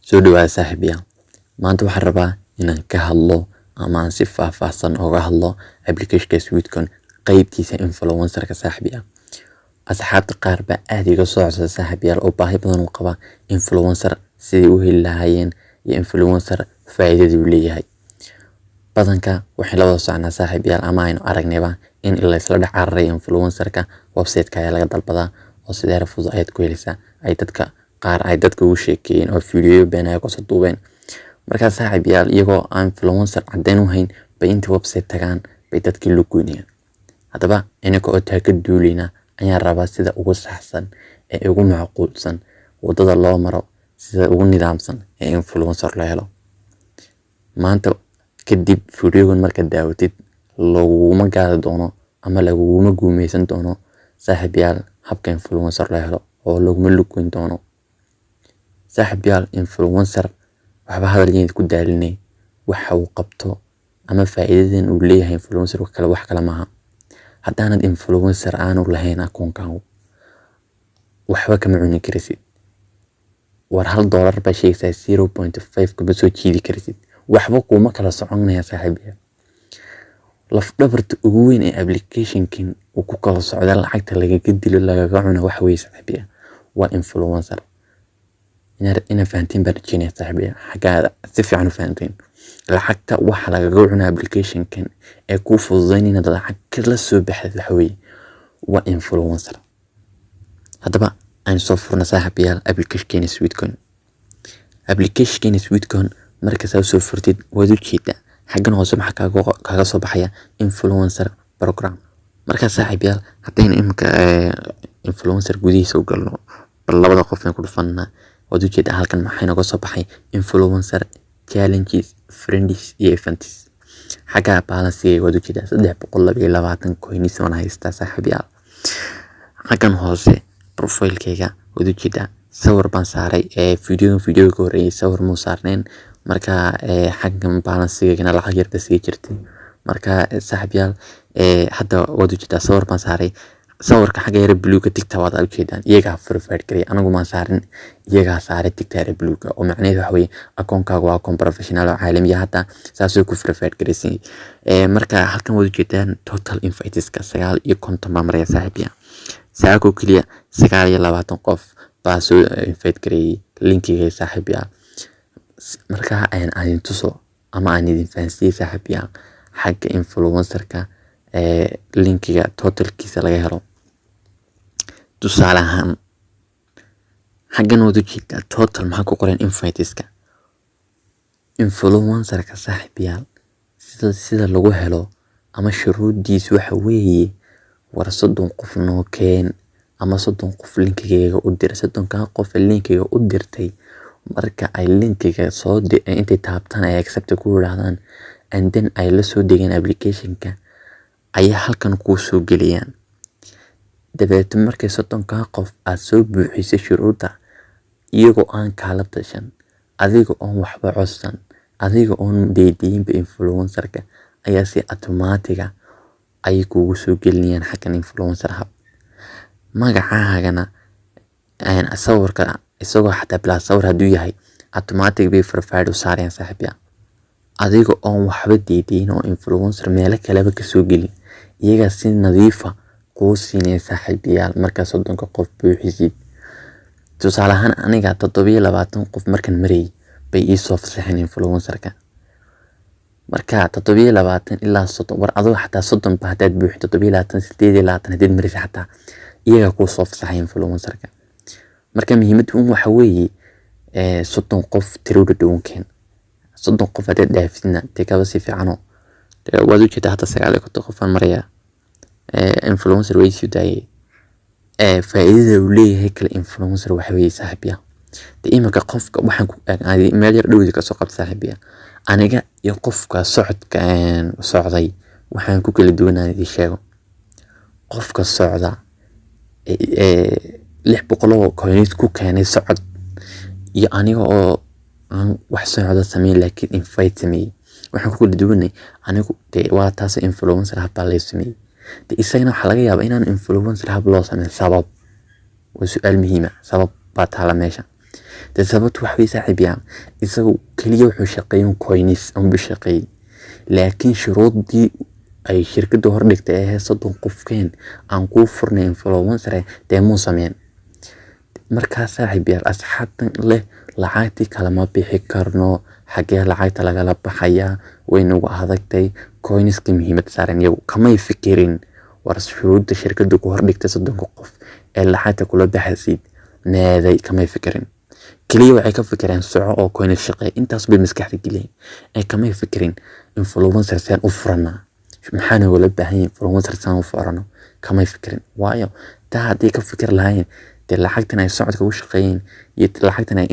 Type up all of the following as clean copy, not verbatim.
soo dhawaada saaxiibayaal. Maanta waxaan rabaa inaan ka hadlo ama aan si faahfaahsan uga hadlo application-ka Sweetcon qaybtiisa influencer-ka saaxiibayaal. Asxaabta qaar baa aad iga soo codsada saaxiibayaal oo baahi badan u qaba influencer sidii u heli lahaayeen iyo influencer faa'iidada uu leeyahay. Badanka waxay la wada soconaa saaxiibayaal ama aynu aragnayba in la isla dhex cararay influencer-ka website-ka ayaa laga dalbadaa oo sidee fudud ayaad ku helaysaa. Ay dadka qaar ay dadka ugu sheekeeyeen oo fiidiyo been ay ku soo duubeen. Markaa saaxiibayaal iyagoo aan influencer caddeyn u hayn bay inta website tagaan bay dadkii la goynayaan. Haddaba inaka oo taa ka duulina ayaan rabaa sida ugu saxsan ee ugu macquulsan wadada loo maro sida ugu nidaamsan ee influencer la helo. Maanta kadib fiidiyogan marka daawatid laguma gaari doono ama laguma guumeysan doono saaxiibayaal habka influencer la helo oo laguma luqeyn doono. Saaxiibayaal influencer waxba hadalkeeda ku daalinay waxa uu qabto ama faa'iidadan uu leeyahay influencer wax kale maaha. Haddaanad influencer aanu lahayn akoonkaagu waxba kama cuni karsid. War $1 baa sheegaysaa 0.5 kuma soo jiidi karsid. Waxba kuma kala soconaya saaxiibayaal. Laf dhabarta ugu weyn ee application-kin uu ku kala socda lacagta lagaga dilo lagaga cuno wax weey saaxiibayaal waa influencer. ina fahantiin baan rajeynayaa saaxiibayaal xaggaada si fiican u fahanteen. Lacagta waxa lagaga cuno application-kan ee ku fududeynaya inaad lacag la soo baxdo wax weey waa influencer. Haddaba aan soo furna saaxiibayaal application-keena Sweetcon. Application-keena Sweetcon marka soo furtid waad u jeedaa xaggan hoose maxaa kaaga soo baxaya influencer program. Marka saaxiibayaal haddaynu imka influencer gudihiisa u galno bal labada qof ee ku dhufanna waad u jeedaa halkan maxay naga soo baxay influencer challenges friends iyo events. Xagga balance waad u jeedaa 322 coins oo haysta saaxiibayaal. Xaggan hoose profile-kayga waad u jeedaa sawir baan saaray fiidiyoga horeeyay sawir muu saarneen marka xaggan balance-gana lacag yar baa sii jirtay. Marka saaxiibayaal hadda waad u jeedaa sawir baan saaray sawirka xagga yar buluuga TikTok waad u jeedaan iyaga verified garay anagu ma saarin iyaga saaray TikTok yar buluuga oo macnaheedu waxa weeye akoonkaagu waa akoon professional oo caalami ah hada saasoo ku verified garaysan. Marka halkan waad u jeedaan total invites-ka 9 baa maraya saaxiibayaal. Saako kaliya 29 qof baa soo invite garay linkiga saaxiibayaal. Marka aan tuso ama aan idin fahansiiyay saaxiibayaal xagga influencer-ka linkiga totalkiisa laga helo. Tusaale ahaan xaggan waad u jeedaa total maxaa ku qoran inviteska influencer-ka saaxiibayaal sida lagu helo ama shuruudiisu waxa weeye war 30 qof noo keen ama 30 qof linkiga u dir 30 qof linkiga u dirtay marka ay linkiga soo intay taabtaan ay accept ku yiraahdaan and then ay la soo degaan application-ka ayaa halkan ku soo geliyaan. dabeed markay 30 qof aad soo buuxisay shuruuda iyagoo aan kala tashan adiga oo waxba codsan adiga oo deedeyn influencer-ka ayaa si automatic ay kugu soo gelinayaan xaggan influencer hub. Magacaagana sawirka isagoo xataa bila sawir haduu yahay automatic bay verified u saarayaan saaxiibayaal. Adiga oo waxba deedeyn oo influencer meel kale ka soo gelin iyaga si nadiif ah kuu siinay saaxiibayaal marka 30 qof buuxisid. Tusaale ahaan aniga 27 qof markan maray bay ii soo fasaxeen influencer-ka. Marka 27 ilaa 30 war adoo xataa 30 ba hadaad buuxin 27 hadaad maray xataa iyaga ku soo fasaxay influencer-ka. Marka muhiimadu waxa weeye 30 qof tirada dhawaankeen 30 qof hadaad dhaafidna tigaba si fiican oo waad u jeedaa hada 9 qof aan maraya influencer way soo daayay. Faa'iidada uu leeyahay kala influencer waxa weeye saaxiibayaal. Imika qofka waxaan ku aaday meel yar dhawdi ka soo qabta saaxiibayaal. Aniga iyo qofka socodka socday waxaan ku kala duwanahay sheego. Qofka socda 600 coins ku keenay socod iyo aniga oo aan wax socda sameeyay laakiin invite sameeyay. Waxaan ku kala duwanay anigu waa taas influencer hab baa la sameeyay. isagana waxa laga yaabaa inaan influencer hab loo sameeyo sabab waa su'aal muhiim ah sabab baa taala meesha. dee sababtu wax way saaxiib yaa isagu kaliya wuxuu shaqeeyo coins ama bishaqeey laakiin shuruudii ay shirkadu hor dhigtay ee 30 qofkeen aan ku furnay influencer dee muu sameeyeen markaa saaxiib yaa asxaabtan leh lacagtii kala ma bixi karno xagee lacagta lagala baxaya wayna ugu adagtay coinska muhiimad saaran iyagu kamay fikirin war shuruudda shirkadu ku hor dhigtay 30 qof ee lacagta kula baxaysid meeday kamay fikirin kaliya waxay ka fikireen soco oo coins shaqeey intaas bay maskaxda geliyeen ay kamay fikirin influencer saan u furana maxaana wala baahan influencer saan u furano kamay fikirin waayo taa haddii ka fikir lahayn dee lacagtan ay socodka u shaqeeyeen iyo lacagtan ay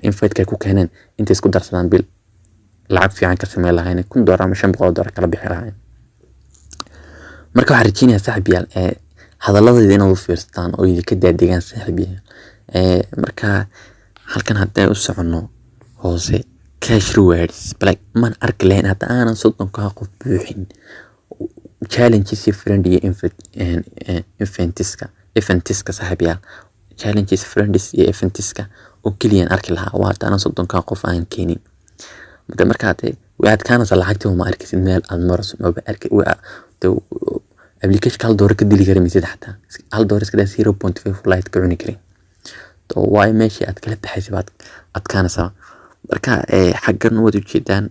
invite ku keeneen inta isku darsadaan bil lacag fiican ka sameyn lahayn $100 ama $500 kala bixi lahayn marka waxaan rajeynayaa saaxiibayaal hadalladayda inaad u fiirsataan oo idinka daadegaan saaxiibayaal marka halkan haddii u socono hoose cash rewards like man arki lahayn hadda aanan 30 qof buuxin challenges friend iyo eventiska saaxiibayaal challenges friends iyo eventiska oo kaliya arki lahaa waa hadda aanan 30 qof aan keenin marka waxaad kaanaysaa lacagtii uma arkisid meel aad marayso maba arki application kala door ka dili karin mise xataa hal door iska 0.5 light ka cuni karin to way meeshii aad kala baxaysid baad adkaanaysaa marka xaggan wada ujeedaan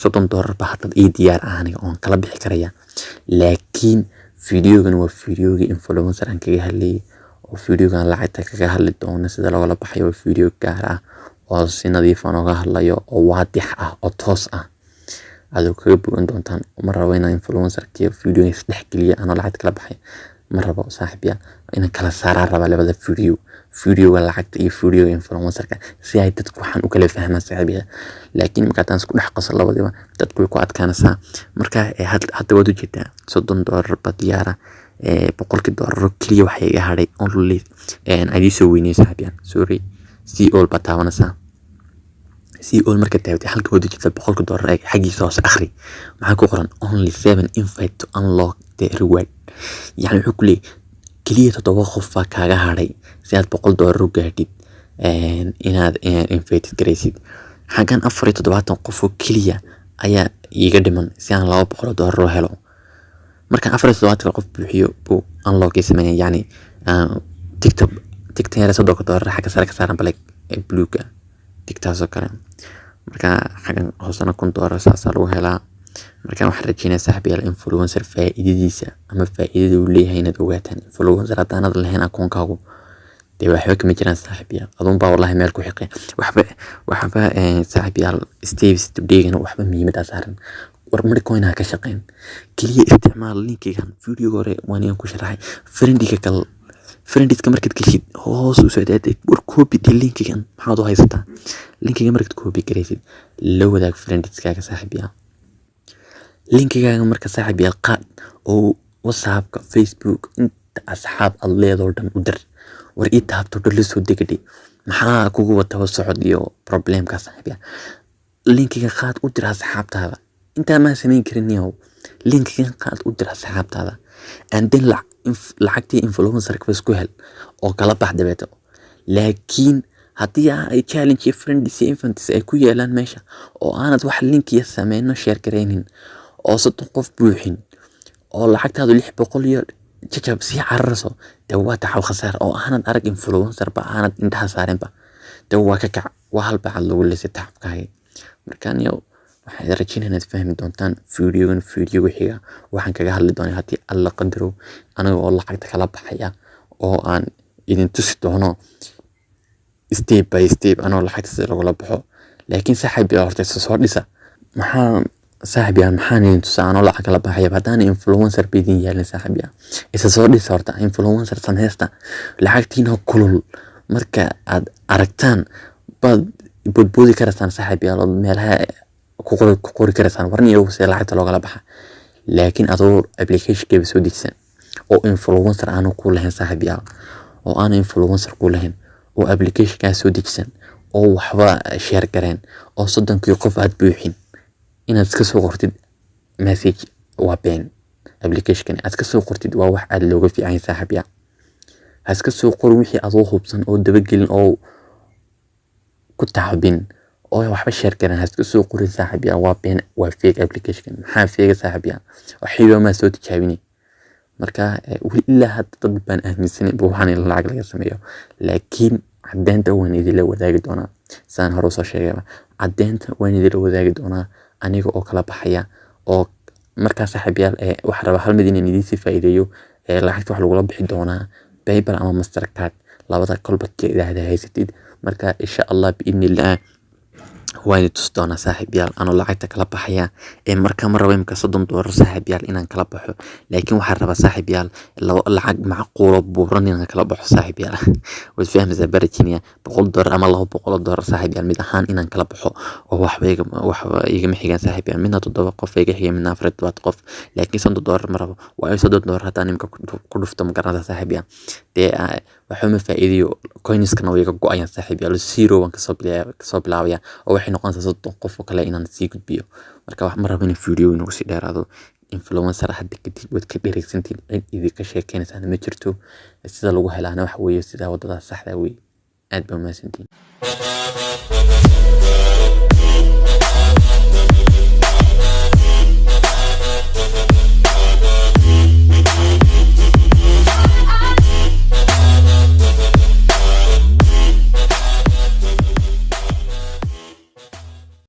$30 ba hadda ii diyaar ah aniga oon kala bixi karaya laakiin videogan waa videoga influencer aan kaga hadlayay oo videogan lacagta kaga hadli doono sida loola baxayo waa video gaar ah oo si nadiif ah uga hadlayo oo waadix ah oo toos ah adoo kaga bogan doontaan mar rabo inaan influencer-kii video isdhex geliyo anoo lacag kala baxay mar rabo saaxiibayaal inaan kala saaraa raba labada videoga lacagta iyo videoga influencer-ka si ay dadku waxaan u kala fahmaan saaxiibayaal laakiin marka aan isku dhex qaso labadiba dadku way ku adkaanaysaa marka hadda wada jeedaa $30 ba diyaara $100 kaliya waxay iga hadhay only adii soo weynay saaxiibayaal sorry si all ba taabanaysaa si all marka taabtay halka wada jirta $100 xaqiisa hoos akhri maxaa ku qoran only 7 invite to unlock the reward yani wuxuu ku leeyahay kaliya 7 qof baa kaaga hadhay si aad $100 u gaadhid inaad invite garaysid xagan 74 qof oo kaliya ayaa iga dhiman si aan $200 u helo marka 74 qof buuxiyo buu unlock sameeyay yani tiktok yara $100 xaga sare ka saaran bluega tiktok kale marka xagan hoosana $100 saasa lagu helaa marka waxaan rajeynayaa saaxiibayaal influencer faa'iidadiisa ama faa'iidada uu leeyahay inaad ogaataan influencer haddaanad lahayn akoonkaagu dee waxba kama jiraan saaxiibayaal aduun baa wallahi meel ku xiqay waxba saaxiibayaal steps tibdheegana waxba muhiimad saaran war markooyna ka shaqeyn kaliya isticmaal linkigan video hore waan ku sharaxay friendiska markaad gashid hoos u soo daaday war copy linkigan maxaad u haysataa linkiga markaad copy garaysid la wadaag friendiskaaga saaxiibayaal linkigaaga marka saaxiibayaal qaad oo WhatsApp-ka Facebook inta asxaab aad leedahay dhan u dir war ii taabto dhul soo degdey maxaa kugu wata socod iyo problemka saaxiibayaal linkiga qaad u dir asxaabtaada inta ma sameyn karin yow linkiga qaad u dir asxaabtaada and then lacagtii influencer-ka isku hel oo kala bax dabeeto laakiin haddii ay challenge friends iyo events ay ku yeelaan meesha oo aanad wax linkiya sameeyno share gareynin oo 30 qof buuxin oo lacagtaadu 600 iyo jajab si cararso waa taxaw khasaar oo aanad arag influencer ba aanad indhaha saarin ba waa ka kac waa hal bacad lagu leeyahay taxabkaaga markaan yow waxaad rajeynayaa inaad fahmi doontaan videogan video xiga waxaan kaga hadli doonaa haddii alla qadaro aniga oo lacagta kala baxaya oo aan idin tusi doono step by step anoo lacagta si lagula baxo laakiin saaxiibayaal horta soo dhisa maxaan idin tusaa anoo lacag kala baxaya haddaan influencer bidin yeelin saaxiibayaal isa soo dhisa horta influencer sameysta lacagtiina kulul marka aad aragtaan baad bodboodi karaysaan saaxiibayaal meelaha ku qori karaysaan warniyo si lacagta looga baxa laakiin adoo application-ka soo degsan oo influencer aanu ku lahayn saaxiibayaal oo aan influencer ku lahayn oo application-ka soo degsan oo waxba share gareen oo 30 qof aad buuxin inaad iska soo qortid message waa been application-kan aad iska soo qortid waa wax aad looga fiican saaxiibayaal iska soo qor wixii aad u hubsan oo dabagelin oo ku tacbin oo waxba share garan haska soo qorin saaxiibayaal waa been waa fake application maxaa fake saaxiibayaal waxiiba ma soo tijaabini marka weli ilaa hadda dad baan aaminsanay waxaan lacag laga sameeyo laakiin caddeynta waan idinla wadaagi doonaa saan hore soo sheegay caddeynta waan idinla wadaagi doonaa aniga oo kala baxaya oo markaa saaxiibayaal wax raba hal mid inaan idin si faa'iideeyo lacagta wax lagula bixi doonaa PayPal ama Mastercard labada kolba keeda haysatid marka insha Allah biidnillah waan tus doonaa saaxiibayaal anoo lacagta kala baxaya marka ma rabo imka $30 saaxiibayaal inaan kala baxo laakiin waxaan rabaa saaxiibayaal lacag macquul oo buuran inaan kala baxo saaxiibayaal way fahmaysaa barakinia $100 ama $200 saaxiibayaal mid ahaan inaan kala baxo oo waxba iga xigaan saaxiibayaal midna 7 qof iga xigaan midna 4 qof laakiin $100 ma rabo waa $100 haddaan imka ku dhufto ma garanaysaa saaxiibayaal dee waxa ma faa'iidiyo coinskana way iga go'ayaan saaxiibayaal zero waan kasoo bilaabaya oo waxay noqonaysaa 30 qof oo kale inaan sii gudbiyo marka wax ma rabo in video inagu sii dheeraado influencer hadda kadib wad ka dheregsantiin cid idinka sheekeynaysa ma jirto sida lagu helaana waxa weeye sida wadada saxda weeye aad baa mahadsantiin